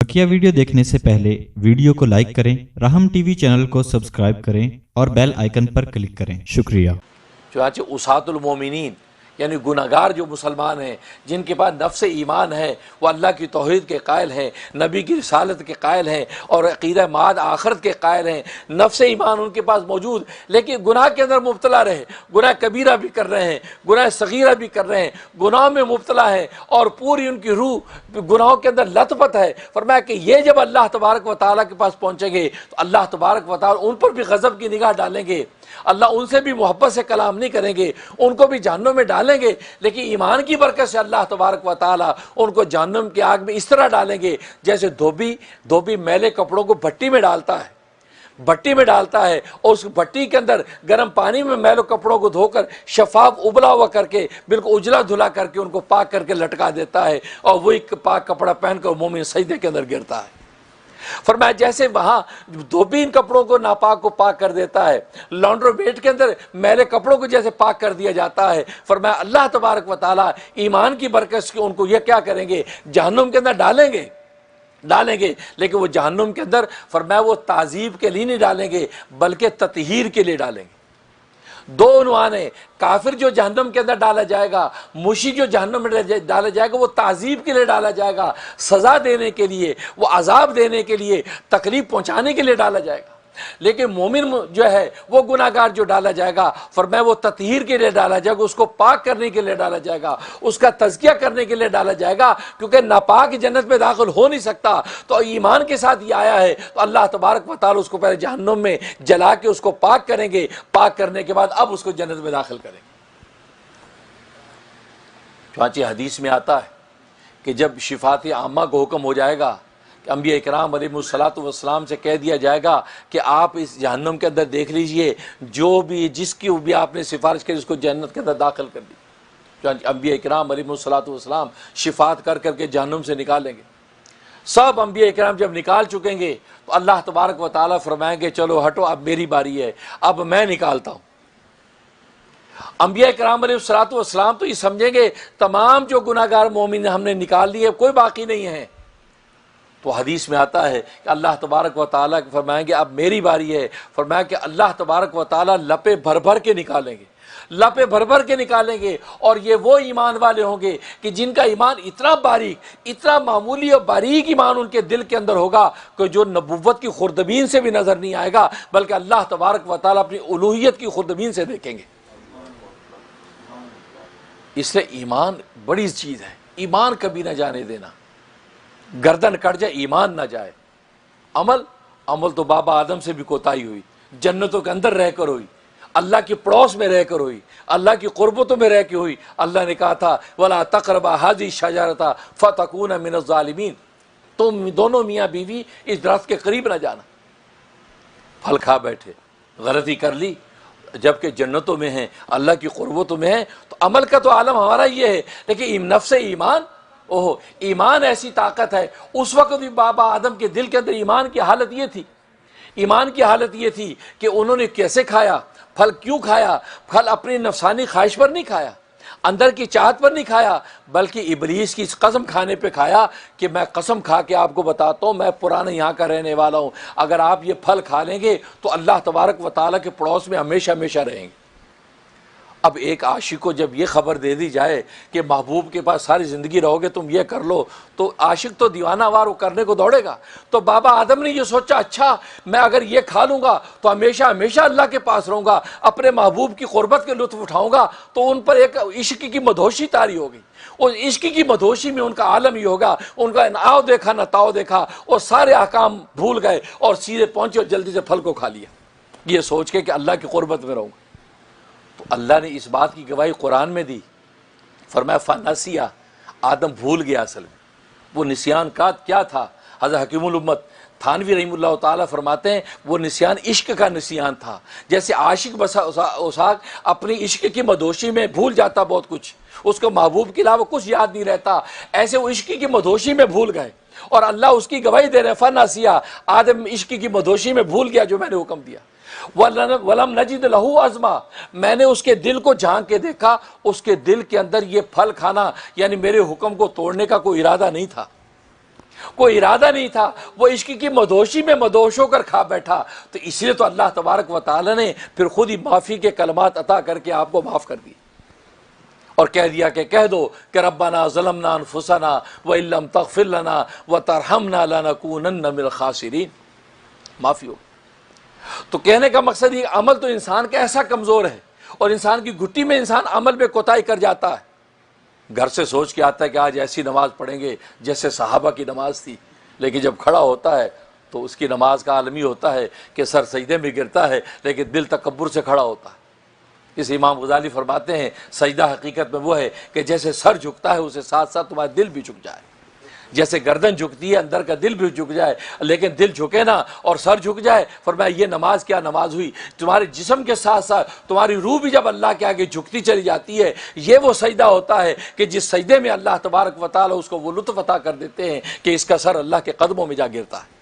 बकिया video देखने से पहले वीडियो को लाइक करें, राहम टीवी चैनल को सब्सक्राइब करें और बेल आइकन पर क्लिक करें। शुक्रिया। चुनांचे उसातुल मोमिनीन यानी गुनाहगार जो मुसलमान हैं, जिनके पास नफ्स ईमान है, वो अल्लाह की तौहीद के कायल हैं, नबी की रिसालत के कायल हैं और अक़ीदा माद आखिरत के कायल हैं। नफ्स ईमान उनके पास मौजूद, लेकिन गुनाह के अंदर मुब्तला रहे, गुनाह कबीरा भी कर रहे हैं, गुनाह सगीरा भी कर रहे हैं, गुनाह में मुब्तला है और पूरी उनकी रूह गुनाहों के अंदर लथपथ है। फरमाया कि ये जब अल्लाह तबारक व तआला के पास पहुँचेंगे तो अल्लाह तबारक व तआला उन पर भी गज़ब की निगाह डालेंगे। अल्लाह उनसे भी मोहब्बत से कलाम नहीं करेंगे, उनको भी जहन्नुम में डालेंगे, लेकिन ईमान की बरकत से अल्लाह तबारक व तआला उनको जहन्नुम की आग में इस तरह डालेंगे जैसे धोबी मैले कपड़ों को भट्टी में डालता है, भट्टी में डालता है और उस भट्टी के अंदर गर्म पानी में मैले कपड़ों को धोकर शफाफ उबला हुआ करके बिल्कुल उजला धुला करके उनको पाक करके लटका देता है और वही पाक कपड़ा पहनकर मोमिन सजदे के अंदर गिरता है। फरमाया जैसे वहां धोबी इन कपड़ों को नापाक को पाक कर देता है, लॉन्ड्रोमेट के अंदर मैले कपड़ों को जैसे पाक कर दिया जाता है, फरमाया अल्लाह तबारक व तआला ईमान की बरकत से उनको ये क्या करेंगे, जहन्नुम के अंदर डालेंगे, लेकिन वो जहन्नुम के अंदर फरमाया वो ताजीब के लिए नहीं डालेंगे बल्कि ततहीर के लिए डालेंगे। दो उन्वान है, काफिर जो जहन्नम के अंदर डाला जाएगा, मुशी जो जहन्नम में डाला जाएगा वो ताजीब के लिए डाला जाएगा, सजा देने के लिए, वो अजाब देने के लिए, तकलीफ पहुंचाने के लिए डाला जाएगा। लेकिन मोमिन जो है वो गुनाहगार जो डाला जाएगा फरमाया वो ततहीर के लिए डाला जाएगा, उसको पाक करने के लिए डाला जाएगा, उसका तज़किया करने के लिए डाला जाएगा, क्योंकि नापाक जन्नत में दाखिल हो नहीं सकता। तो ईमान के साथ ये आया है तो अल्लाह तबारक व तआला उसको पहले जहन्नुम में जला के उसको पाक करेंगे, पाक करने के बाद अब उसको जन्नत में दाखिल करेंगे। चुनांचे हदीस में आता है कि जब शिफात आमा को हुक्म हो जाएगा, अंबिया इकराम अलैहिस्सलातु वस्सलाम से कह दिया जाएगा कि आप इस जहन्नुम के अंदर देख लीजिए, जो भी जिसकी भी आपने सिफारिश की उसको जन्नत के अंदर दाखिल कर दी। जो अंबिया इकराम अलैहिस्सलातु वस्सलाम शिफात कर करके जहन्नुम से निकालेंगे। सब अंबिया इकराम जब निकाल चुकेंगे तो अल्लाह तबारक व तआला फरमाएंगे चलो हटो, अब मेरी बारी है, अब मैं निकालता हूँ। अंबिया इकराम अलैहिस्सलातु वस्सलाम तो ये समझेंगे तमाम जो गुनाहगार मोमिन हमने निकाल लिए, कोई बाकी नहीं है। तो हदीस में आता है कि अल्लाह तबारक व तआला फरमाएंगे अब मेरी बारी है। फरमाया कि अल्लाह तबारक व तआला लपे भर भर के निकालेंगे, लपे भर भर के निकालेंगे, और ये वो ईमान वाले होंगे कि जिनका ईमान इतना बारीक, इतना मामूली और बारीक ईमान उनके दिल के अंदर होगा कि जो नबुव्वत की खुर्दबीन से भी नजर नहीं आएगा, बल्कि अल्लाह तबारक व तआला अपनी उलूहियत की खुर्दबीन से देखेंगे। इसलिए ईमान बड़ी चीज है, ईमान कभी ना जाने देना, गर्दन कट जाए ईमान ना जाए। अमल तो बाबा आदम से भी कोताही हुई, जन्नतों के अंदर रहकर हुई, अल्लाह की पड़ोस में रहकर हुई, अल्लाह की कुर्बतों में रह के हुई। अल्लाह ने कहा था वला तक़रबा हाज़िही शजरता फतकूना मिनज़ ज़ालिमीन, तुम दोनों मियाँ बीवी इस दरख्त के करीब ना जाना। फल खा बैठे, गलती कर ली, जबकि जन्नतों में हैं, अल्लाह की कुर्बतों में हैं। तो अमल का तो आलम हमारा ये है, लेकिन नफ्स ईमान, ओहो ईमान ऐसी ताकत है। उस वक्त भी बाबा आदम के दिल के अंदर ईमान की हालत ये थी, ईमान की हालत ये थी कि उन्होंने कैसे खाया, फल क्यों खाया, फल अपनी नफसानी ख्वाहिश पर नहीं खाया, अंदर की चाहत पर नहीं खाया, बल्कि इबलीस की कसम खाने पे खाया कि मैं कसम खा के आपको बताता हूँ मैं पुराने यहाँ का रहने वाला हूँ, अगर आप ये फल खा लेंगे तो अल्लाह तबारक व तआला के पड़ोस में हमेशा हमेशा रहेंगे। अब एक आशिक को जब ये खबर दे दी जाए कि महबूब के पास सारी ज़िंदगी रहोगे, तुम ये कर लो, तो आशिक तो दीवाना वार वो करने को दौड़ेगा। तो बाबा आदम ने ये सोचा अच्छा मैं अगर ये खा लूँगा तो हमेशा हमेशा अल्लाह के पास रहूँगा, अपने महबूब की क़ुर्बत के लुत्फ़ उठाऊँगा। तो उन पर एक इश्क की मदहोशी तारी होगी, और इश्क की मदहोशी में उनका आलम ये होगा, उनका नाव देखा न ताव देखा, और सारे अहकाम भूल गए और सीधे पहुँचे और जल्दी से फल को खा लिया, ये सोच के कि अल्लाह की क़ुर्बत में रहूँगा। तो अल्लाह ने इस बात की गवाही कुरान में दी, फरमाया फनसिया, आदम भूल गया। असल में वो निस्यान का क्या था, हज़रत हकीमुल उम्मत थानवी रहीमुल्लाह ताला फरमाते हैं वो निस्यान इश्क का निस्यान था। जैसे आशिक उसाक अपनी इश्क की मदोशी में भूल जाता बहुत कुछ, उसको महबूब के अलावा कुछ याद नहीं रहता, ऐसे वो इश्क की मदोशी में भूल गए, और अल्लाह उसकी गवाही दे रहे हैं फनसिया, आदम इश्क की मदोशी में भूल गया जो मैंने हुक्म दिया। वलम नजिद लहू अज़मा, मैंने उसके दिल को झांक के देखा, उसके दिल के अंदर ये फल खाना यानी मेरे हुक्म को तोड़ने का कोई इरादा नहीं था। کوئی ارادہ نہیں تھا، وہ عشق کی مدوشی میں مدوش ہو کر کھا بیٹھا، تو اس لیے تو اللہ تبارک و تعالی نے پھر خود ہی معافی کے کلمات عطا کر کے آپ کو معاف کر دی اور کہہ دیا کہ کہہ دو کہ ربنا ظلمنا انفسنا وان لم تغفر لنا وترحمنا لنکونن من الخاسرین، معافی ہو۔ تو کہنے کا مقصد یہ، عمل تو انسان کا ایسا کمزور ہے اور انسان کی گھٹی میں انسان عمل میں کوتاہی کر جاتا ہے، گھر سے سوچ کے آتا ہے کہ آج ایسی نماز پڑھیں گے جیسے صحابہ کی نماز تھی، لیکن جب کھڑا ہوتا ہے تو اس کی نماز کا عالم ہی ہوتا ہے کہ سر سجدے میں گرتا ہے لیکن دل تکبر سے کھڑا ہوتا ہے۔ اس امام غزالی فرماتے ہیں سجدہ حقیقت میں وہ ہے کہ جیسے سر جھکتا ہے اسے ساتھ ساتھ تمہارا دل بھی جھک جائے، جیسے گردن جھکتی ہے اندر کا دل بھی جھک جائے، لیکن دل جھکے نا اور سر جھک جائے، فرمایا یہ نماز کیا نماز ہوئی، تمہارے جسم کے ساتھ ساتھ تمہاری روح بھی جب اللہ کے آگے جھکتی چلی جاتی ہے، یہ وہ سجدہ ہوتا ہے کہ جس سجدے میں اللہ تبارک و تعالی اس کو وہ لطف عطا کر دیتے ہیں کہ اس کا سر اللہ کے قدموں میں جا گرتا ہے۔